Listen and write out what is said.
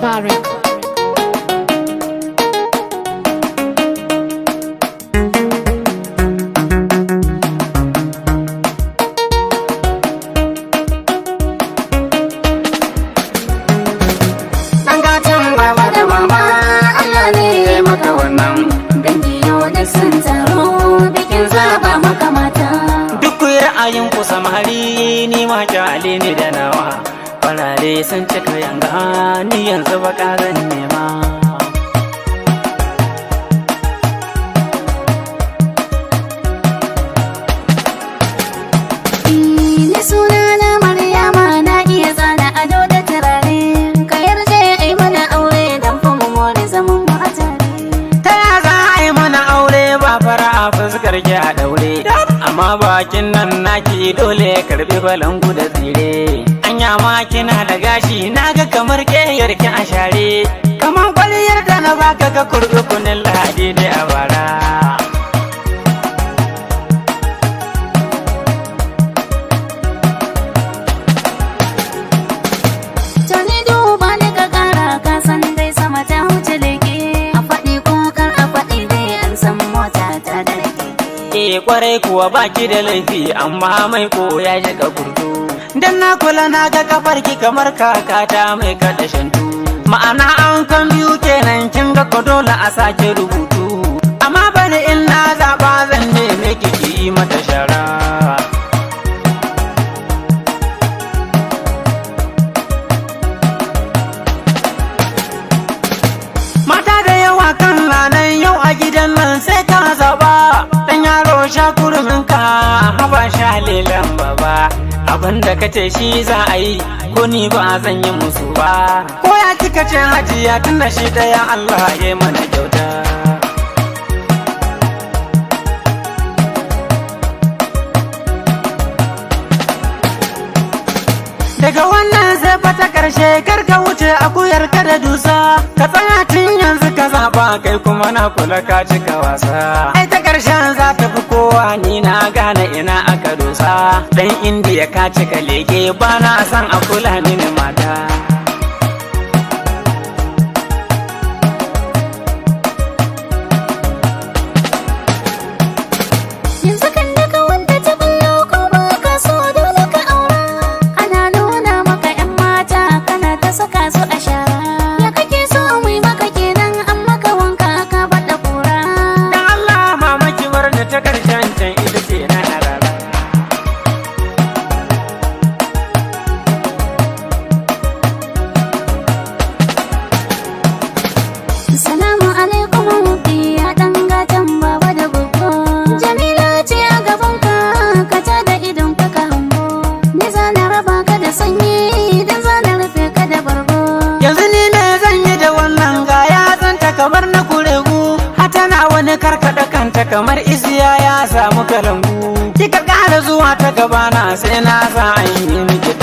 Mubarak. Ra'ayin ku samari ni ma kyale ni da nawa farare sun cika yanga ni yanzu baka zan nema ni sunana Maryama na iya zana ado da turare ka yarje ai mana aure dan fa mu more zaman mu a tare ta ya za ai mana aure ba fara a fuskar ki a daure amma bakin nan naki dole karbi balangu da tsire anya ma kina da gashi naga kamar keyar ki a share kamar kwaliyar da na baka ga kurkukunin lahadi da a bara to ni duba ni ka kara ka san dai sama ta huce leke a faɗi ko kar a faɗi dai an san mota ta da rake kwarai kuwa baki da laifi amma mai ko ya shiga kurtu dan na kula na ga kafarki kamar kakata mai kada shantu ma'ana an kan biyu kenan kin ga ko dole a sake rubutu amma bani in na zaba zan neme kiki yi mata shara mata da yawa kan ranar yau a gidan nan sai ka zaba sha kurminka haba sha lelan baba abinda kace shi za a yi ko ni ba zan yi musu ba ko ya kika ce hajiya tunda shi daya Allah ya mana kyauta daga wannan sai fata karshe karka wuce akuyar ka da dusa ka tsaya tun yanzu ka zaba kai kuma na kula ka cika wasa ai ta karshen za ta fi kowa ni na gane ina aka dosa dan indiya ka cika leke ba na san a kula mini mata yanzu kan daga wanda ta ballo ko ba ka so dole ka aura ana nuna maka yan mata kana ta saka su a shara ya kake so mu yi maka kenan an maka wanka ka bada kura dan Allah mamaki war da ta karshen can ita ce na arara Assalamu alaikum ya dan gatan baba da gogo Jamila ce a gaban ka ka ta da idon ka ka hango ni zana raba ka da sanyi dan zana rufe ka da bargo yanzu ni ne zan yi da wannan gaya zanta kamar na kuregu hatana wani karkada kanta kamar isiya ya samu kalangu kika kara zuwa ta gabana sai na sa an yi miki